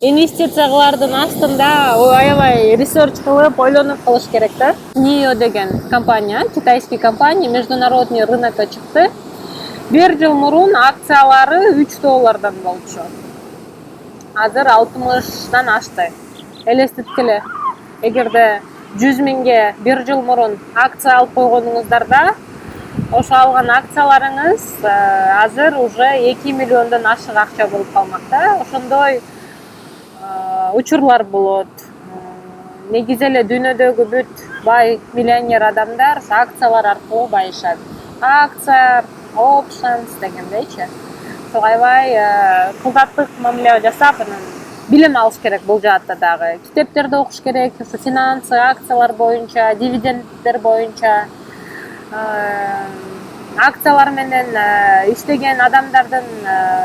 Инвестиция кылардын астында аябай ресерч кылып, ойлонуп кылыш керек да. NIO деген компания, китайский компания, международный рынокко чыкты. 1 жыл мурун акциялары $3 болчу. Азыр 60 ашты. Элестеткиле, эгерде 100 миңге 1 жыл мурун акция алып койгонуңуздарда, ошо алган акцияларыңыз азыр уже 2 миллиондон ашык акча болуп калмак да. Ошондой учурлар болот. Негизи эле дүйнөдөгү бүт бай миллионер адамдар акциялар аркылуу байышат. Акция, options дегендейчи. Ошо аябай кылдаттык мамиле жасап, билим алыш керек бул жаатта дагы. Китептерди окуш керек, ошо финансы, акциялар боюнча, дивиденддер боюнча, акциялар менен иштеген адамдардын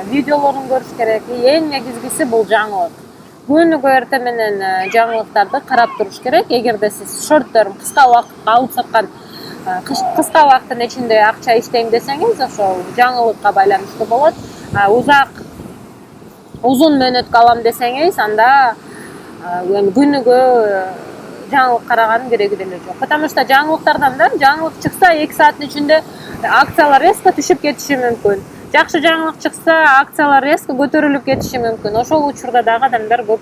видеолорун көрүш керек. Эң негизгиси бул жаңылык. Күнүгө эртең менен жаңылыктарды карап туруш керек. Эгерде сиз short term, кыска убакытка алып саткан, кыска убакыттын ичинде акча иштейм десеңиз, ошол жаңылыкка байланыштуу болот. Узун мөөнөткө алам десеңиз, анда күнүгө жаңылык караганын кереги деле жок. Потому что жаңылыктардан да жаңылык чыкса 2 сааттын ичинде акциялар резко түшүп кетиши мүмкүн. Жакшы жаңылык чыкса, акциялар резко көтөрүлүп кетиши мүмкүн. Ошол учурда дагы адамдар көп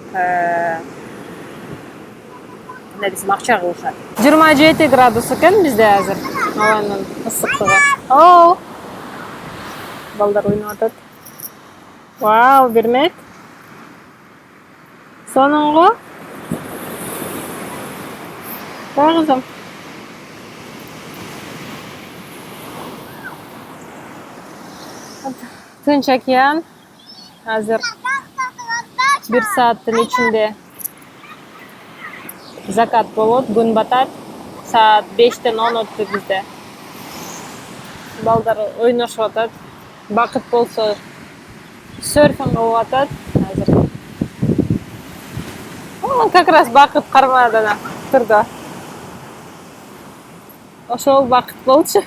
эмне десем, акча кылышат. 27 градус экен бизде азыр. Абанын ысыктыгы. О! Балдар ойноп атат. Вау, бермек. Сонуңго. Кызым. Тынч океан. Азыр 1 сааттын ичинде закат болот, күн батат. Саат 5-тен 10 өттү бизде. Балдар ойношуп атат. Бакыт болсо серфинг кылып атат азыр. Как раз бакыт кармадан турду. Ошол бакыт болчу.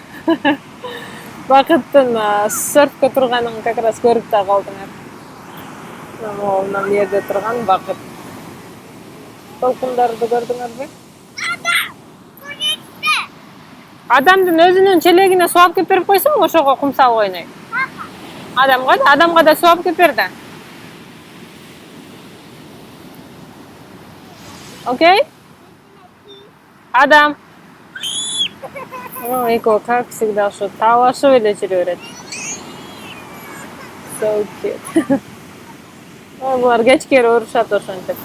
Бакыттын серфке турганын как раз көрүп да калдыңар. Мына жерде турган бакыт. Толкундарды көрдүңөрбү? Адамдын өзүнүн челегине суу алып кеп берип койсоң, ошого кумсал ойнойт. Адамга да суу алып кеп бер да. Окей? Адам. Экөө, как всегда, ошо талашып эле жүрө берет. So cute. Булар кечкери урушат ошентип.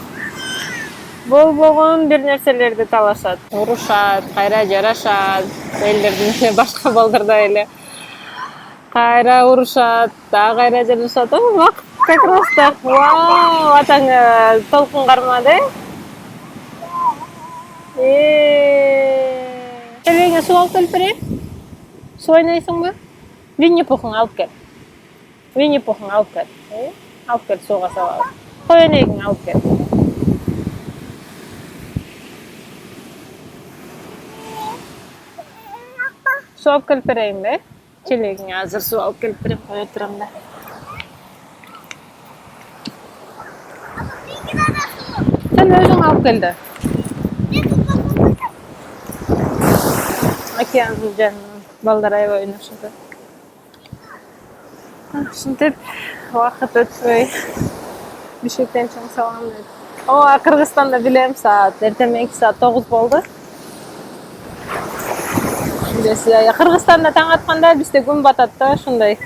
Болгон бир нерселерди талашат. Урушат, кайра жарашат. Элдердин башка балдардай эле. Кайра урушат, дагы кайра жарашат. Вакыт как раз так. Вау, атаң толкун кармады. Челегине суу алып келип берейин. Суу ойнойсуңбу? Винни-Пухуң алып кел. Винни-Пухуң алып кел. Алып кел, сууга салабыз. Кой энегиңи алып кел. Суу алып келип берейинби? Челегиңе азыр суу алып келип берем, кое турам да. Сен өзүң алып кел да. Океандын жанынан балдар аябай ойношот. Ушинтип вакыт өтпөй Бишкектен чоң салам дейт. Кыргызстанда билем, саат эртең 2 саат 9 болду. Кыргызстанда таң атканда бизде күн батат да, ошондой.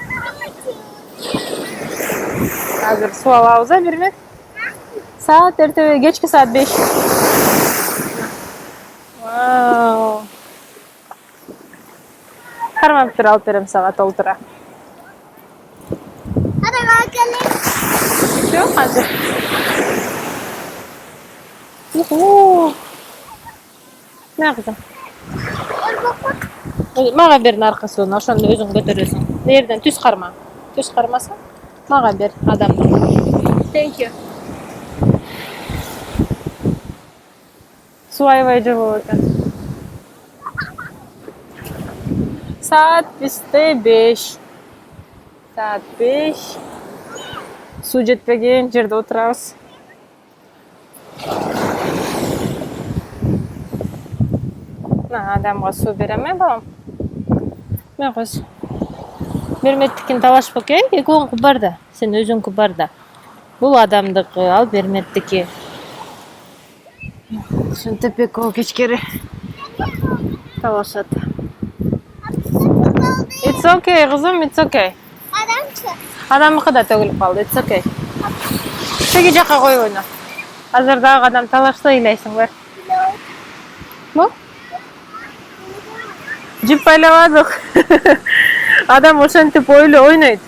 Азыр суу алабыз, бербек? Саат эртең кечки саат 5. Вау. Кармаптыр алып берем сага толтура. Всё, азыр. Не кызым? Мага бер наркысын, ошондо өзүң көтөрөсүң. Жерден түз карма. Түз кармасаң, мага бер адамды. Thank you. Суу аябай жок экен. Saat bizde 5. Saat 5. Su жетпеген жерде отырабыз. Адамга суу берем, балам? Мен кыз. Берметтикин талашпа, окей? Экөөңкү бар да. Сен өзүңкү бар да. Бул адамдыкы, ал берметтики. Ушинтип экөө кечкери талашат. It's okay, кызым, it's okay. Адамыкы да төгүлүп калды. It's okay. Теги жака коюп ойна. Азыр дагы адам талашса ыйлайсың, бар. Бу? Жип байлабадык. Адам ошентип ойнойт.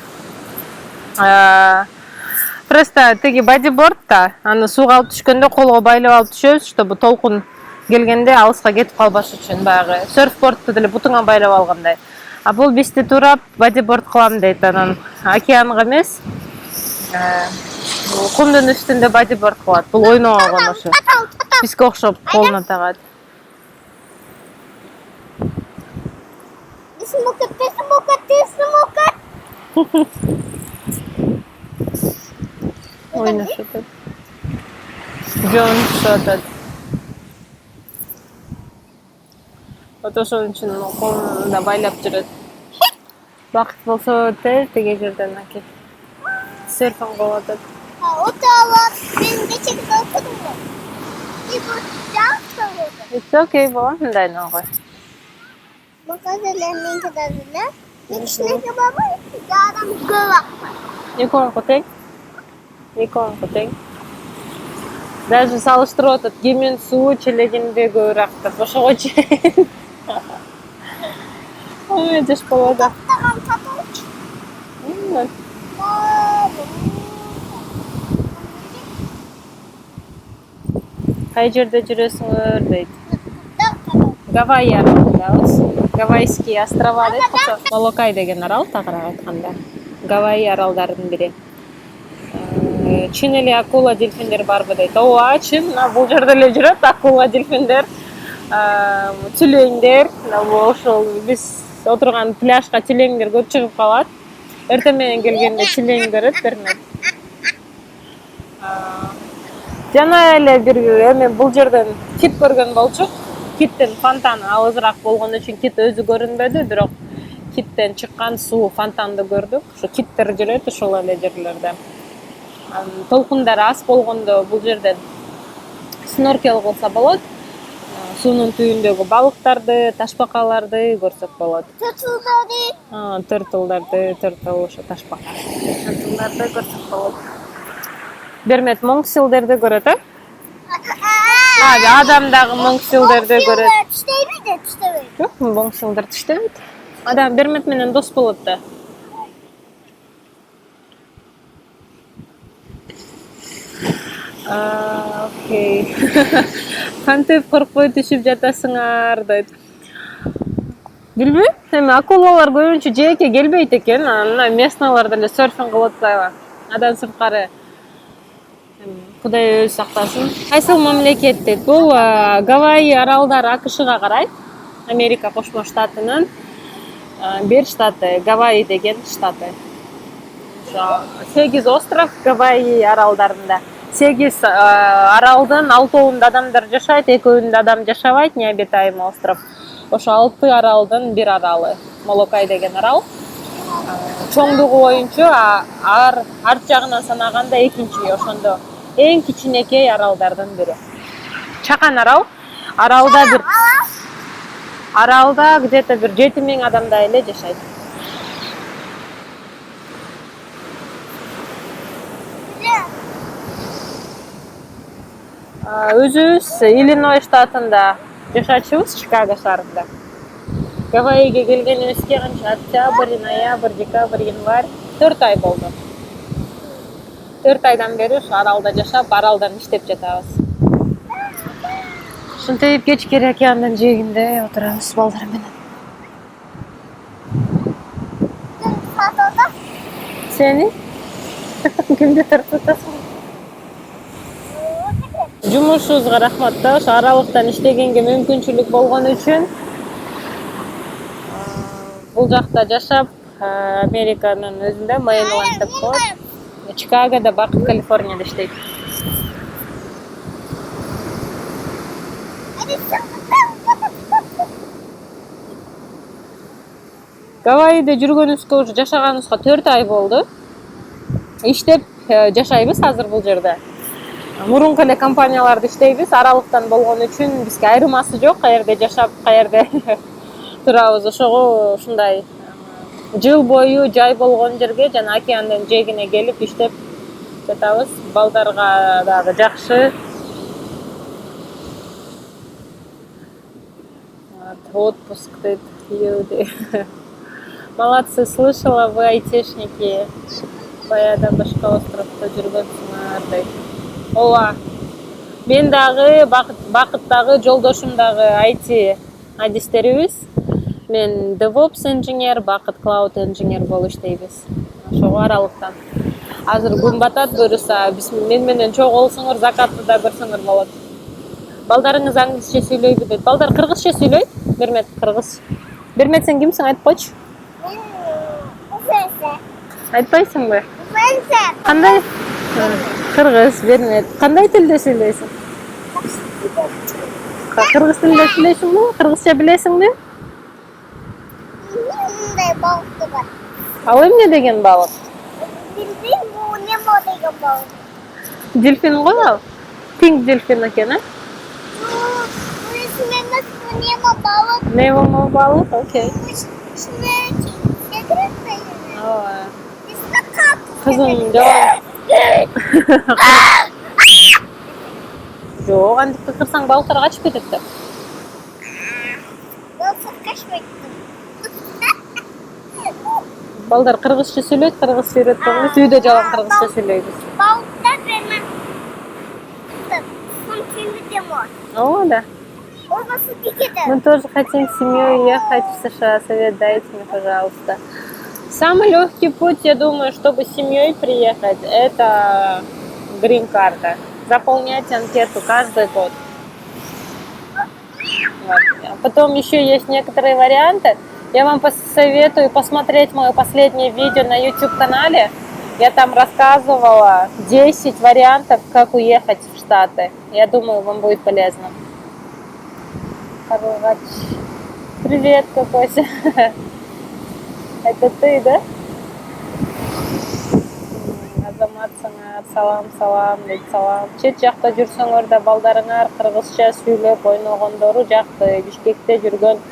Просто теги бодибордта, аны сууга алып түшкөндө колго байлап алып түшөбүз, чтобы толкун келгенде алыска кетип калбаш үчүн, баягы серфбордту деле бутуңа байлап алгандай. А бул бизди турап бодиборд кылам дейт, анан океанга эмес, кумдун үстүндө бодиборд кылат. Бул ойногон ошо. Бизге окшоп колуна тагат. Ойношот. Жон шотат. Вот ошон үчүн колунда байлап жүрөт. Бакыт болсо теге жерден аке. Серфинг кылып атат. Мен кечеги окудум го. It's okay, балам, мындай ногой. Экөөңкү тең. Даже салыштырып атат, кемин суу челегинде көбүрөөк деп. Ошого чейин. Ой, жаш балада. Кай жерде жүрөсүңөр дейт. Гавайи аралындабыз. Гавайские острова дейт. Молокай деген арал, тагыраак айтканда. Гавайи аралдарынын бири. Чын эле акула дельфиндер барбы дейт. Ооба, чын. Бул жерде эле жүрөт акула дельфиндер, тюлеңдер. Ошол биз отурган пляжга тюлеңдер көп чыгып калат. Эртең менен келгенде тюлең көрөт, бермет. Жана эле бир эме бул жерден кит көргөн болчук. Киттин фонтаны алысыраак болгон үчүн кит өзү көрүнбөдү, бирок киттен чыккан суу фонтанды көрдүк. Ошо киттер жүрөт ошол эле жерлерде. Толкундар аз болгондо бул жерден сноркел кылса болот. Суунун түбүндөгү балыктарды, ташбакаларды көрсөк болот. Тыртыл ошо ташбака. Тыртылдарды көрсөк болот. Бермет монксилдерди көрөт, Адам дагы монксилдерди көрөт. Түштөбөйт. Жок, монксилдер түштөбөйт. Адам бермет менен дос болот да. Окей. Кантип коркпой түшүп жатасыңар дейт. Билбейм. Эми акулалар көбүнчө жээкке келбейт экен. Мына местналар деле серфинг кылып атпайбы? Адан сырткары Кудай өзү сактасын. Кайсыл мамлекет дейт? Бул Гавайи аралдары АКШга карайт. Америка Кошмо Штатынын бир штаты, Гавайи деген штаты. 8 остров Гавайи аралдарында. 8 аралдын 6-ында адамдар жашайт, 2-ында адам жашабайт, необитаемый остров. Ошо 6 аралдын бир аралы, Молокай деген арал. Чоңдугу боюнча арт жагынан санаганда экинчи, ошондо эң кичинекей аралдардын бири. Чакан арал. Аралда где-то бир 7000 адамдай эле жашайт. Өзүбүз Иллинойс штатында жашачубуз, Чикаго шаарында. Гавайиге келгенибизге канча? Октябрь, ноябрь, декабрь, январь 4 ай болду. 4 айдан бери ушу аралда жашап, аралдан иштеп жатабыз. Ушинтип кечки океандын жээгинде отурабыз балдар менен. Сени? Кимди тартып атасың? Жумушубузга рахмат да, ошо аралыктан иштегенге мүмкүнчүлүк болгон үчүн бул жакта жашап, Американын өзүндө Мейнленд деп коет. Чикагода, Бакыт, Калифорнияда иштейт. Гавайиде жүргөнүбүзгө уже жашаганыбызга 4 ай болду. Иштеп жашайбыз азыр бул жерде. Мурунку эле компанияларда иштейбиз. Аралыктан болгон үчүн бизге айырмасы жок. Каерде жашап, каерде турабыз. Ошого ушундай жыл бою жай болгон жерге жана океандын жээгине келип иштеп жатабыз. Балдарга дагы жакшы. Отпуск дейт, молодцы, слышала, вы айтишники. Баягыдан башка островдо жүргөнсүңөр дейт. Ооба. Мен дагы бакыттагы жолдошум дагы IT адистерибиз. Мен DevOps инженер, бакыт Cloud инженер болуп иштейбиз. Ошого аралыктан. Азыр күн батат, буюрса биз мен менен чогулсоңор, закатты да көрсөңөр болот. Балдарыңыз англисче сүйлөйбү дейт. Балдар кыргызча сүйлөйт. Бермет кыргыз. Бермет, сен кимсиң, айтып койчу. Айтпайсыңбы? Кандай? Кыргыз, Бермет. Кандай тилде сүйлөйсүң? Кыргыз тилинде сүйлөйсүңбү? Кыргызча билесиңби? Мындай балык бар. Ал эмне деген балык? Билбейм, бул Немо деген балык. Дельфин го ал? Пинг дельфин экен, а? Бул эмес, бул Немо балык. Немо балык, окей. Ооба. Кызым, жок. Жок, антип кырсаң балыктар качып кетет да. Балык качпайт. Балдар кыргызча сүйлөйт, кыргызча үйрөткөнбүз. Үйдө жалаң кыргызча сүйлөйбүз. Балыктар берме. Ооба да. Мы Мы тоже хотим с семьей ехать в США. Совет дайте мне, пожалуйста. Самый легкий путь, я думаю, чтобы с семьей приехать, это грин-карта. Заполнять анкету каждый год. Вот. А потом еще есть некоторые варианты. Я вам посоветую посмотреть мое последнее видео на YouTube-канале. Я там рассказывала 10 вариантов, как уехать в Штаты. Я думаю, вам будет полезно. Привет, Кокося. Это ты, да? Азаматсыңар, салам, дейт, салам. Чет жакта жүрсөңөр да балдарыңар кыргызча сүйлөп ойногондору жакты. Бишкекте жүргөн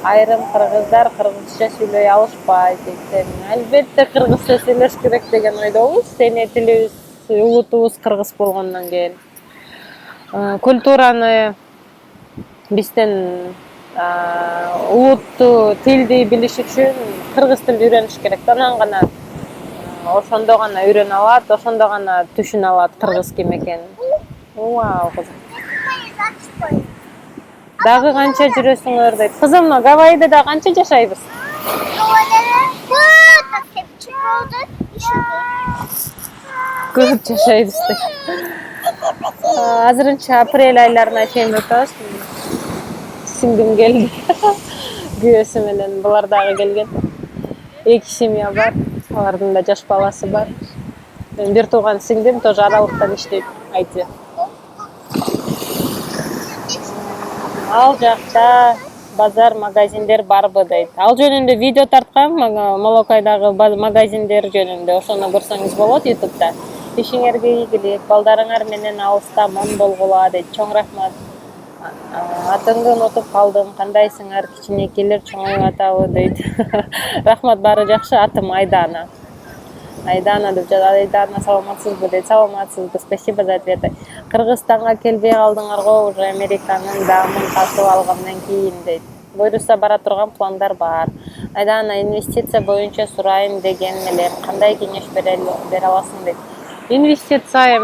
айрым кыргыздар кыргызча сүйлөй алышпайт дейт. Албетте кыргызча сүйлөш керек деген ойдобуз. Эне тилибиз, улутубуз кыргыз болгондон кийин. Культураны бизден улутту, тилди билиш үчүн кыргыз тилин үйрөнүш керек. Анан гана ошондо гана үйрөнө алат, ошондо гана түшүнө алат кыргыз ким экенин. Вау, кызым. Дагы канча жүрөсүңөр дейт. Кызым, Гавайиде да канча жашайбыз? Көп жашайбыз дейт. Азырынча апрель айларына чейин өтөбүз. Сиңдим келди. Күйөөсү менен булар дагы келген. 2 семья бар. Алардын да жаш баласы бар. Мен бир тууган сиңдим тоже аралыктан иштейт, айти. Ал жакта базар, магазиндер барбы дейт. Ал жөнүндө видео тарткам, Молокайдагы магазиндер жөнүндө. Ошону көрсөңүз болот YouTube'да. Ишиңерге ийгилик, балдарыңар менен алыстаман болгула дейт. Чоң рахмат. Атыңды унутуп калдым. Кандайсыңар? Кичинекейлер чоңоюп атабы дейт. Рахмат, баары жакшы. Атым Айдана. Айдана деп жатат. Айдана, саламатсызбы дейт. Саламатсызбы. Спасибо за ответы. Кыргызстанга келбей калдыңарго, уже Американын даамын тартып алгандан кийин дейт. Буюрса бара турган пландар бар. Айдана, инвестиция боюнча сурайын деген элем. Кандай кеңеш бере аласың дейт. Инвестиция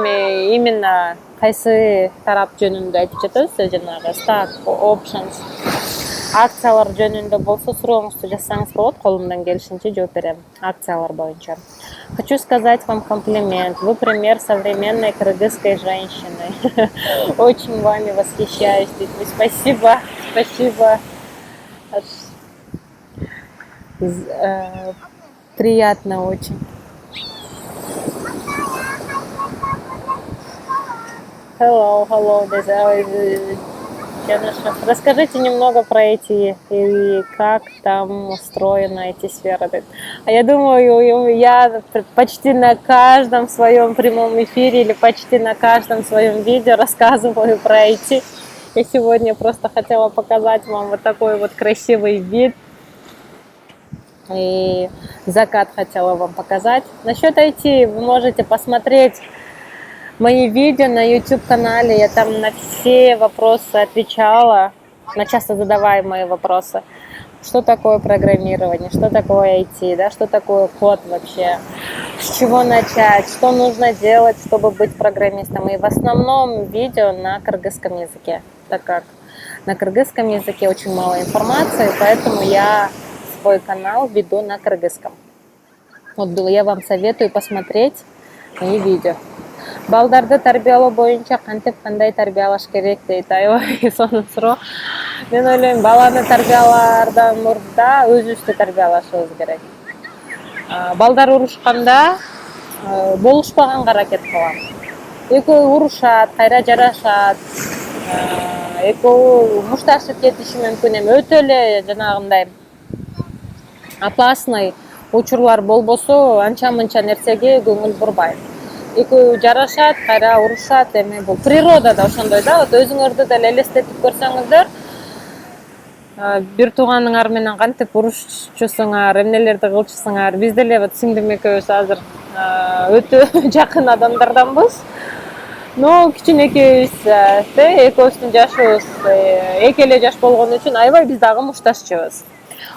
именно кайсы тарап жөнүндө айтып жатасыз, жанагы stock options, акциялар жөнүндө болсо сурооңузду жазсаңыз болот, колумдан келишинче жооп берем акциялар боюнча. Хочу сказать вам комплимент. Вы пример современной кыргызской женщины. Очень вами восхищаюсь. Спасибо, спасибо. Приятно очень. Hello, hello. There's always Конечно. Расскажите немного про эти и как там устроены эти сферы. А я думаю, я почти на каждом своем прямом эфире или почти на каждом своем видео рассказываю про эти. Я сегодня просто хотела показать вам вот такой вот красивый вид. И закат хотела вам показать. Насчет IT вы можете посмотреть мои видео на YouTube-канале. Я там на все вопросы отвечала, на часто задаваемые вопросы. Что такое программирование, что такое IT, да, что такое код вообще, с чего начать, что нужно делать, чтобы быть программистом. И в основном видео на кыргызском языке, так как на кыргызском языке очень мало информации, поэтому я свой канал веду на кыргызском. Вот я вам советую посмотреть мои видео. Балдарды тарбиялоо боюнча кантип кандай тарбиялаш керек дейт. Аябай сонун суроо. Мен ойлойм, баланы тарбиялаардан мурда өзүбүздү тарбиялашыбыз керек. Балдар урушканда болушпаганга аракет кылам. Экөө урушат, кайра жарашат. Экөө мушташып кетиши мүмкүн эми. Өтө эле жанагындай опасный учурлар болбосо, анча-мынча нерсеге көңүл бурбайм. Экөө жарашат, кайра урушат, эми бул природада ошондой да. Вот өзүңөрдү деле элестетип көрсөңүздөр, бир тууганыңар менен кантип урушчусуңар, эмнелерди кылчусуңар. Биз деле вот сиңдим экөөбүз азыр өтө жакын адамдарданбыз. Но кичинекейбиз, экөөбүздүн жашыбыз эки эле жаш болгон үчүн аябай биз дагы мушташчыбыз.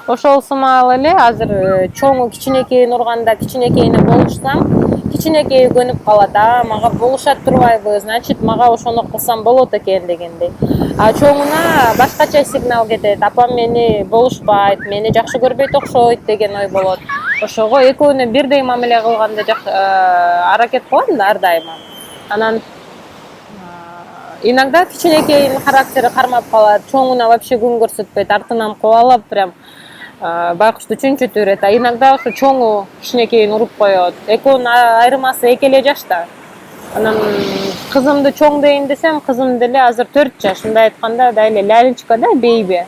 Ошол сымал эле азыр чоңу кичинекейин урганда, кичинекейине болушсам, кичинекейи көнүп калат. Мага болушат турбайбы, значит, мага ошону кылсам болот экен дегендей. А чоңуна башкача сигнал кетет. Апам мени болушпайт, мени жакшы көрбөйт окшойт деген ой болот. Ошого экөөнө бирдей мамиле кылганда аракет кылам да ар дайыма. Анан иногда кичинекейин характери кармап калат, чоңуна вообще күн көрсөтпөйт, артынан кубалап прям байкушту чүнчүтүп берет. А иногда ошо чоңу кичинекейин уруп коет. Экөөнүн айырмасы эки эле жашта. Анан кызымды чоң дейин десем, кызым деле азыр 4 жаш. Мындай айтканда дайы лялечка да, бейби.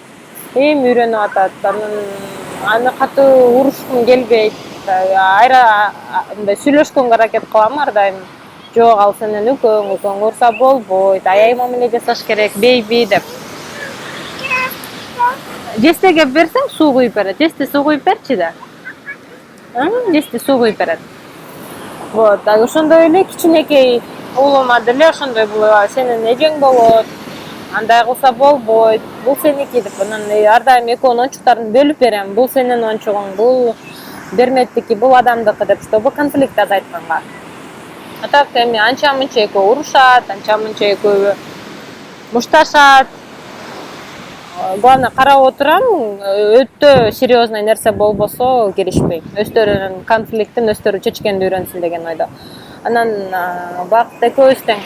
Эми үйрөнүп атат. Анан аны катуу урушкум келбейт. Айра мындай сүйлөшкөнгө аракет кылам ар дайым. Жок, ал сенен үлкөң урса болбойт, аяй мамиле жасаш керек, бейби деп. Жесте кеп берсең, суу куюп берет. Жесте суу куюп берчи да. Жесте суу куюп берет. Вот, ошондой эле кичинекей уулума деле ошондой булат. Сенин эжең болот, андай кылса болбойт, бул сеники деп. Анан ар дайым экөөнүн оюнчуктарын бөлүп берем. Бул сенин оюнчугуң, бул берметтики, бул адамдыкы деп, чтобы конфликт азайтканга. А так эми анча-мынча экөө урушат, анча-мынча экөө мушташат. Главное, карап отурам, өтө серьезный нерсе болбосо киришпейм. Өздөрүнүн конфликтин өздөрү чечкенди үйрөнсүн деген ойдо. Анан бакыт экөөбүз тең.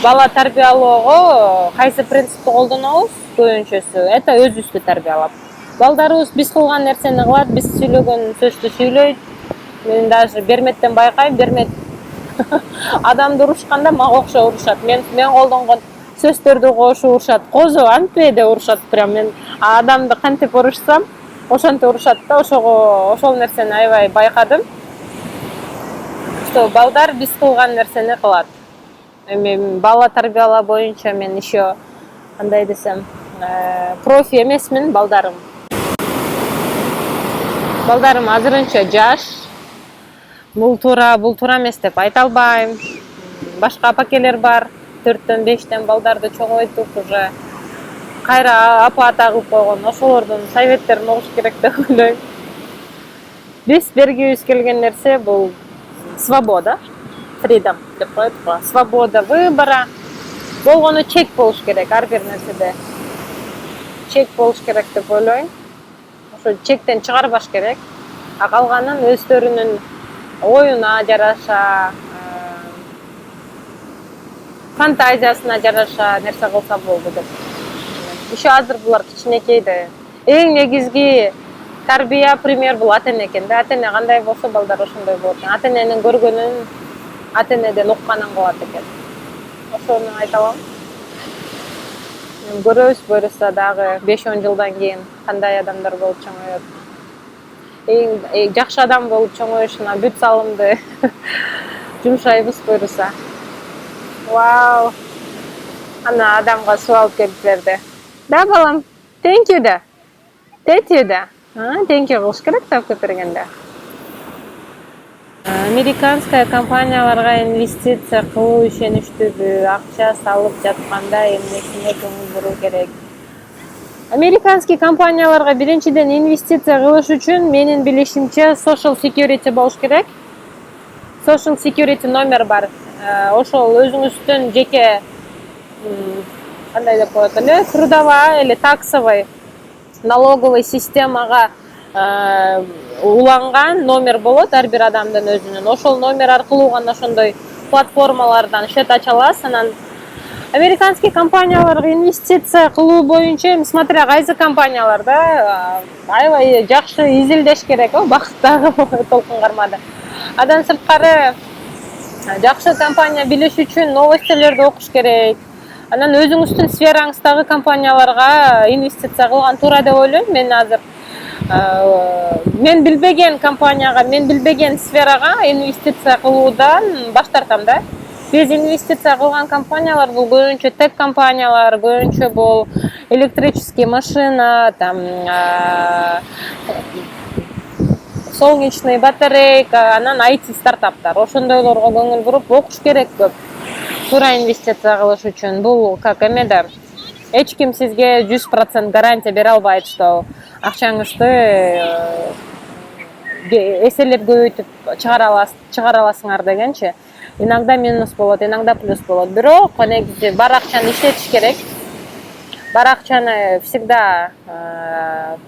Бала тарбиялоого кайсы принципти колдонобуз? Көбүнчөсү это өзүбүздү тарбиялап. Балдарыбыз биз кылган нерсени кылат, биз сүйлөгөн сөздү сүйлөйт. Мен даже берметтен байкайм, бермет адамды урушканда мага окшо урушат. Мен колдонгон сөздөрдү кошуп урушат. Козу антпеде урушат прям. Мен адамды кантип урушсам, ошентип урушат да. Ошол нерсени аябай байкадым. Что балдар биз кылган нерсени кылат. Эми бала тарбиялоо боюнча мен еще кандай десем, профи эмесмин балдарым. Балдарым азырынча жаш. Бул туура эмес деп айта албайм. Башка апакелер бар, 4-төн 5-тен балдарды чоңойтуп уже кайра апа ата кылып койгон. Ошолордун советтерин угуш керек деп ойлойм. Биз бергибиз келген нерсе бул свобода, freedom деп коет го. Свобода выбора. Болгону чек болуш керек ар бир нерседе. Чек болуш керек деп ойлойм. Ошо чектен чыгарбаш керек. А калганын өздөрүнүн оюна жараша, фантазиясына жараша нерсе кылса болду деп. Еще азыр булар кичинекейде. Эң негизги тарбия пример бул ата-эне экен да. Ата-эне кандай болсо балдар ошондой болот. Ата-эненин көргөнүн ата-энеден укканын кылат экен. Ошону айта алам. Көрөбүз буюрса дагы 5-10 жылдан кийин кандай адамдар болуп чоңоет. Эң жакшы адам болуп чоңоюшуна бүт салымды жумшайбыз буюрса. Вау. Ана адамга суу алып келип берди. Да, балам? Thank you да. Thank you да. Thank you кылыш керек да көтөргөндө. Американская компанияларга инвестиция кылуу ишеничтүүбү, акча салып жатканда эмнесине көңүл буруу керек? Американский компанияларга биринчиден инвестиция кылыш үчүн менин билишимче social security болуш керек. Social security номер бар. Ошол өзүңүздүн жеке кандай деп коет эле, трудовой или таксовый налоговый системага уланган номер болот ар бир адамдын өзүнүн. Ошол номер аркылуу гана ошондой платформалардан счет ача аласыз. Анан американский компанияларга инвестиция кылуу боюнча, смотря кайсы компанияларда аябай жакшы изилдеш керек, бакыттагы толкун кармады. Андан сырткары жакшы компания билиш үчүн новостилерди окуш керек. Анан өзүңүздүн сфераңыздагы компанияларга инвестиция кылган туура деп ойлойм. Мен азыр мен билбеген компанияга, мен билбеген сферага инвестиция кылуудан баш тартам да. Биз инвестиция кылган компаниялар бул көбүнчө тек компаниялар, көбүнчө бул электрический машина, там солнечный батарейка, анан IT стартаптар. Ошондойлорго көңүл буруп окуш керек көп. Туура инвестиция кылыш үчүн бул как эмеде эч ким сизге 100% гарантия бере албайт, что акчаңызды эселеп көбөйтүп чыгара аласыңар дегенчи. Иногда минус болот, иногда плюс болот. Бирок негизи бар акчаны иштетиш керек. Бар акчаны всегда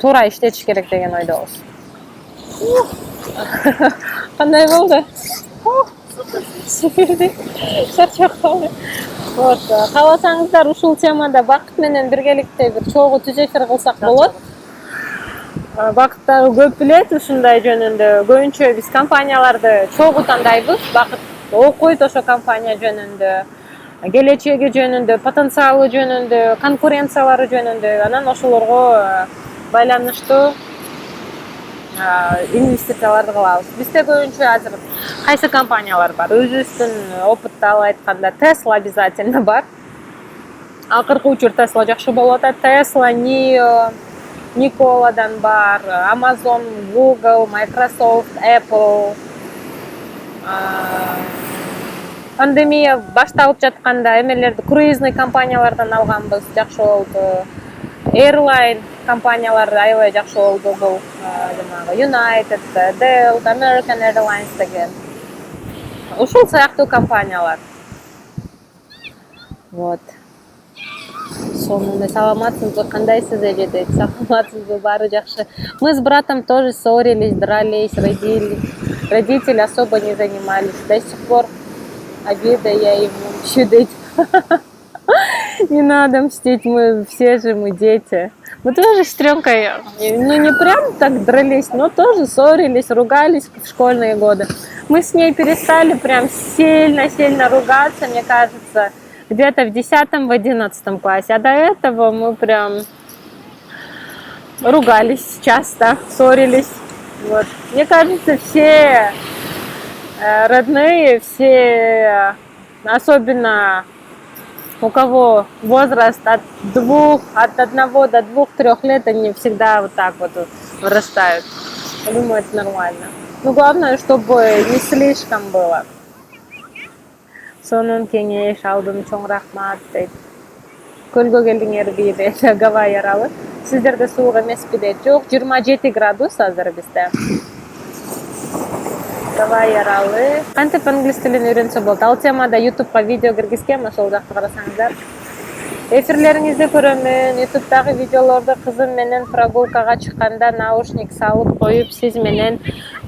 туура иштетиш керек деген ойдобуз. Кандай болду? Супер. Чарчап калды. Вот, кааласаңыздар ушул темада Бакыт менен биргеликте бир чогуу түз эфир кылсак болот. Бакыт дагы көп билет ушундай жөнүндө. Көбүнчө биз компанияларды чогуу тандайбыз. Бакыт окуйт ошо компания жөнүндө, келечеги жөнүндө, потенциалы жөнүндө, конкуренциялары жөнүндө. Анан ошолорго байланыштуу инвестицияларды кылабыз. Бизде көбүнчө азыр кайсы компаниялар бар? Өзүбүздүн опытты алып айтканда Tesla обязательно бар. Акыркы учур Tesla жакшы болуп атат. Tesla, NIO, Николадан бар, Amazon, Google, Microsoft, Apple. Пандемия башталып жатканда эмелерди круизный компаниялардан алганбыз, жакшы болду. Airline компаниялар аябай жакшы болду. Бул жанагы United, Delta, American Airlines деген. Ушул сыяктуу компаниялар. Вот. Сонун саламатсызбы, кандайсыз эжеде? Саламатсызбы, баары жакшы. Мы с братом тоже ссорились, дрались, родители особо не занимались. До сих пор обида, я ему мщу дать. Не надо мстить, мы все же мы дети. Мы тоже с Трёмкой, ну не прям так дрались, но тоже ссорились, ругались в школьные годы. Мы с ней перестали прям сильно ругаться, мне кажется, где-то в 10-11 классе. А до этого мы прям ругались часто, ссорились. Вот. Мне кажется, все родные, все, особенно у кого возраст от 1 до 2-3 лет, они всегда вот так вот вырастают. Я думаю, это нормально. Но главное, чтобы не слишком было. Сонун кеңеш алдым, чоң рахмат дейт. Көлгө келдиңер дейт, Гавайи аралы. Сиздерде суук эмеспи дейт. Жок, 27 градус азыр бизде. Гавайи аралы. Кантип англис тилин үйрөнсө болот? Ал темада YouTube'га видео киргизгем, ошол жакты карасаңыздар. Эфирлериңизди көрөмүн. YouTube'дагы видеолорду кызым менен прогулкага чыкканда наушник салып коюп, сиз менен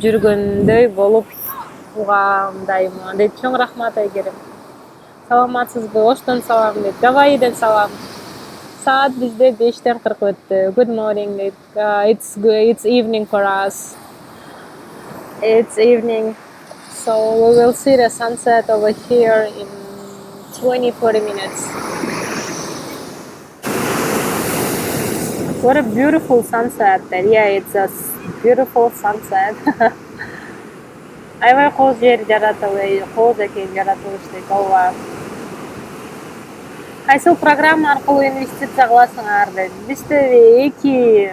жүргөндөй болуп угамдаймын дейт. Чоң рахмат Айгерим. Саламатсызбы? Оштон салам дейт. Гавайиден салам. Саат бизде 5-тен 40 өттү. Good morning дейт. It's evening for us. It's evening. So we will see the sunset over here in 20-40 minutes. What a beautiful sunset. Yeah, it's a beautiful sunset. Аябай кооз жер жаратылды, кооз экен жаратылышты ооба. Кайсыл программа аркылуу инвестиция кыласыңар дейт. Бизде эки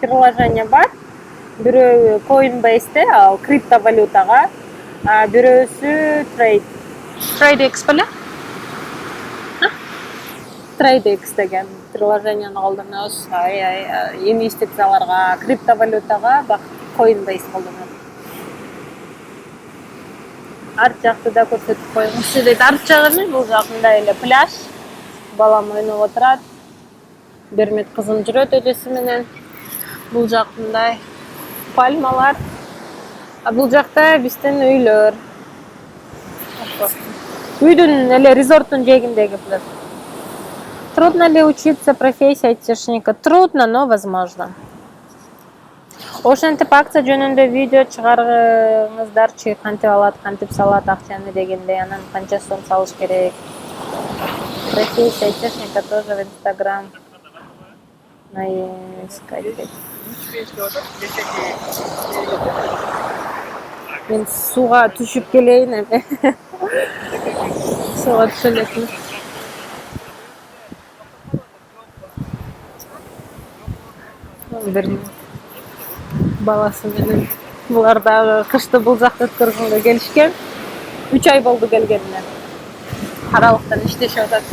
приложение бар. Бирөө Coinbase, ал криптовалютага, бирөөсү TradeX беле? TradeX деген приложениени колдонобуз. Инвестицияларга, криптовалютага Coinbase колдонот. Арт жакты да көрсөтүп коюңузчу дейт. Арт жагы эмне, бул жагында эле пляж. Балам ойноп отурат. Бермет кызым жүрөт эжеси менен. Бул жакындай пальмалар. А бул жакта биздин үйлөр. Үйдүн эле резорттун жээгиндеги пляж. Трудно ли учиться профессии айтишника? Трудно, но возможно. Ошентип акция жөнүндө видео чыгарыңыздарчы, кантип алат, кантип салат акчаны дегенде, анан канча сом салыш керек. Профессия айтишника тоже в Инстаграм. Мен сууга түшүп келейин эми. Сууга түшө элекмин. Бир баласы менен булар дагы кышты бул жакта өткөргөнгө келишкен. 3 ай болду келгенине. Аралыктан иштешип атат.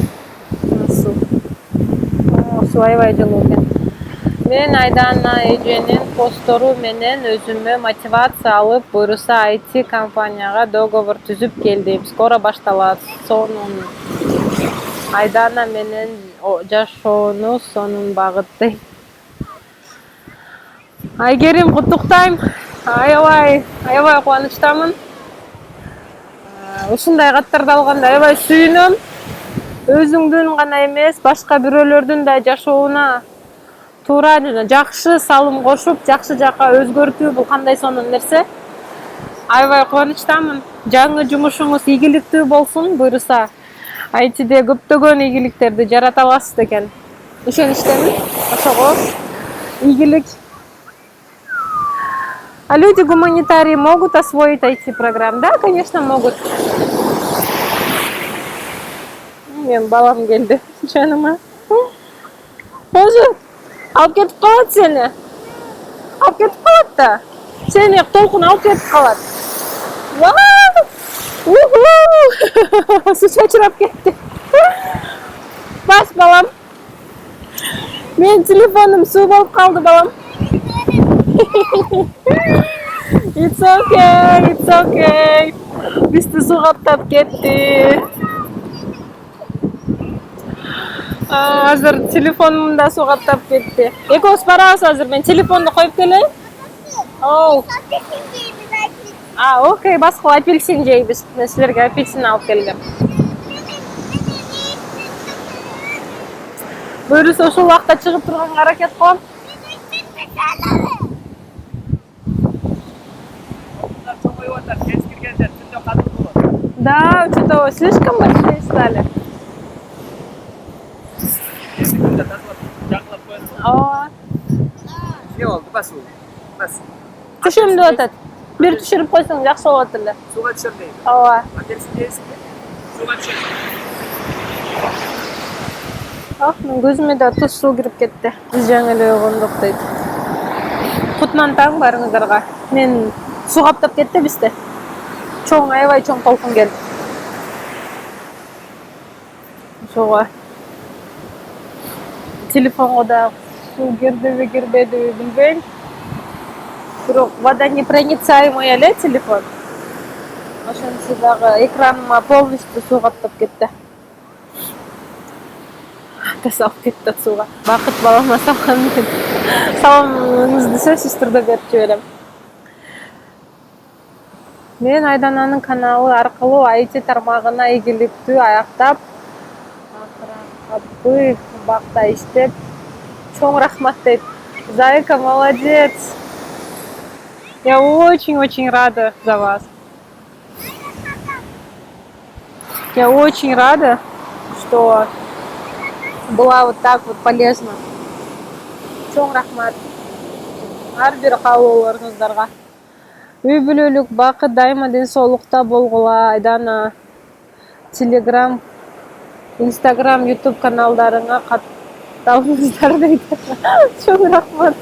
Суу аябай жылуу экен. Мен Айдана эженин посттору менен өзүмө мотивация алып, буюрса IT компанияга договор түзүп келдим. Скоро башталат. Сонун Айдана менен жашоону сонун багыттайм. Айгерим, куттуктайм. Аябай кубанычтамын. Ушундай каттарды алганда аябай сүйүнөм. Өзүңдүн гана эмес, башка бирөөлөрдүн да жашооуна туура жана жакшы салым кошуп, жакшы жакка өзгөртүү бул кандай сонун нерсе. Аябай кубанычтамын. Жаңы жумушуңуз ийгиликтүү болсун, буюрса айтиде көптөгөн ийгиликтерди жарата аласыз деген ишеничтемин. Ошого ийгилик. А люди гуманитарии могут освоить IT-программу? Да, конечно, могут. Мен балам келди жаныма. Тоже алып кетип калат сени. Алып кетип калат да. Сени толкун алып кетип калат. Суу чачырап кетти. Бас балам. Мен телефонум суу болуп калды балам. It's okay. Бизди суу каптап кетти. Азыр телефонум да суу каптап кетти. Экөөбүз барабыз азыр. Мен телефонду коюп келейин. Окей, баскы апельсин жейбиз. Мен силерге апельсин алып келгем. Буюрса ушул убакта чыгып турганга аракет кылам. Да, что-то слишком большие стали. Не oldu? Bas oğlum. Bas. Түшүрүм деп атат. Бир түшүрүп койсоң жакшы болот эле. Suga düşürmeyin. Ооба. Adresi değilsin de. Suga düşürmeyin. Мен көзүмө да туз суу кирип кетти. Биз жаңы эле ойгондук дейт. Кутман таң барыңыздарга. Мен суу каптап кетти бизде. Аябай чоң толкун келди. Ошого телефонго да суу кирдиби, кирбедиби билбейм. Бирок водонепроницаемый эле телефон. Ошонусу дагы экраныма полностью суу каптап кетти. Салып кетти сууга. Бакыт балама салган экен. Саламыңызды сөзсүз түрдө берип жиберем. Мен Айдананын каналы аркылуу IT тармагына ийгиликтүү аяктап, акыркы бакта иштеп, чоң рахмат дейт. Зайка, молодец. Я очень рада за вас. Я очень рада, что была вот так вот полезна. чоң рахмат ар бир кабылыңыздарга. Үй бүлөлүк бакыт дайыма ден соолукта болгула. Айдана Telegram, Instagram, YouTube каналдарыңа катталыңыздар дейт. Чоң рахмат.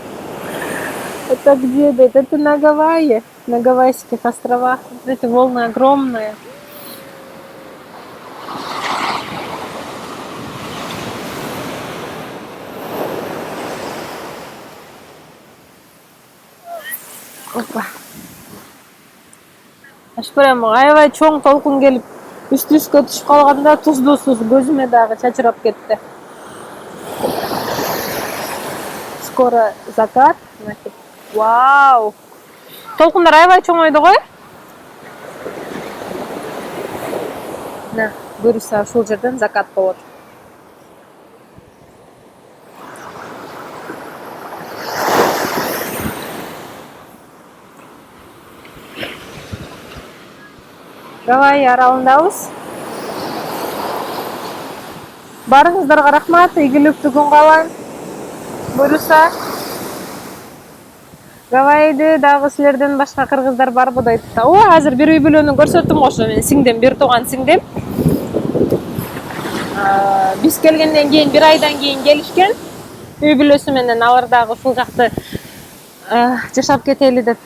Это где? Это на Гавайи, на Гавайских островах. Эти волны огромные. Опа. Аш прям аябай чоң толкун келип үстү-үстүгө түшүп калганда тузду суу көзүмө дагы чачырап кетти. Скоро закат. Вау! Толкундар аябай чоңойду ғой. На, буюрса ушул жерден закат болот. Гавайи аралындабыз. Барыңыздарга рахмат, ийгиликтүү күн каалайм. Буюрса Гавайиде дагы силерден башка кыргыздар барбы дейт. Азыр бир үй бүлөнү көрсөттүм го, ошо менин сиңдим, бир тууган сиңдим. Биз келгенден кийин бир айдан кийин келишкен. Үй бүлөсү менен алар дагы ушул жакты жашап кетели деп.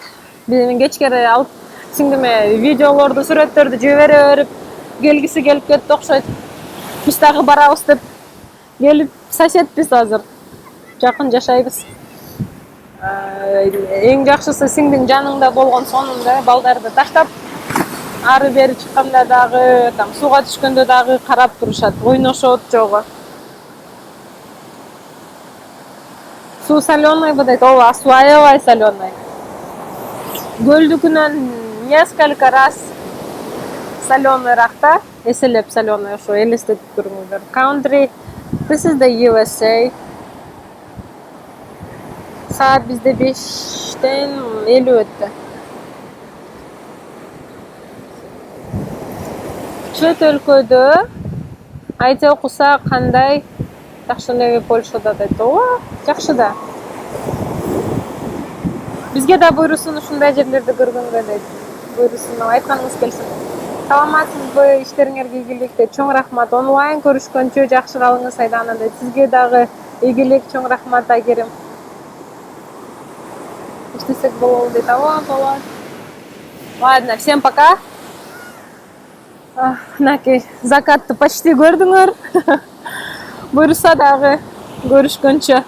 Мен кечкери алып сиңдиме видеолорду, сүрөттөрдү жибере берип келгиси келип кетти окшойт. Биз дагы барабыз деп келип соседпиз азыр. Жакын жашайбыз. Эң жакшысы сиңдиң жаныңда болгон сонунда балдарды таштап ары бери чыкканда дагы, там сууга түшкөндө дагы карап турушат, ойношот жогу. Суу соленойбу дейт. Ооба, суу аябай соленой. Көлдүкүнөн несколько раз соленойраак да, эселеп соленой, ошо элестетип көрүңүздөр. Country, this is the USA. Saat bizde 5'ten 50 öttü. Чөт өлкөдө айта окуса кандай жакшы эле Польшада дейт. Ооба, жакшы да. Бизге да буйрусун ушундай жерлерди көргөнгө дейт. Буйрусун айтканыңыз келсин. Саламатсызбы, иштериңерге ийгилик дейт. Чоң рахмат. Онлайн көрүшкөнчө жакшы калыңыз Айдана дейт. Сизге дагы ийгилик, чоң рахмат Айгерим. Иштесек болобу дейт. Ооба, болот. Ладно, всем пока. Мынакей закатты почти көрдүңөр. Буйруса дагы көрүшкөнчө.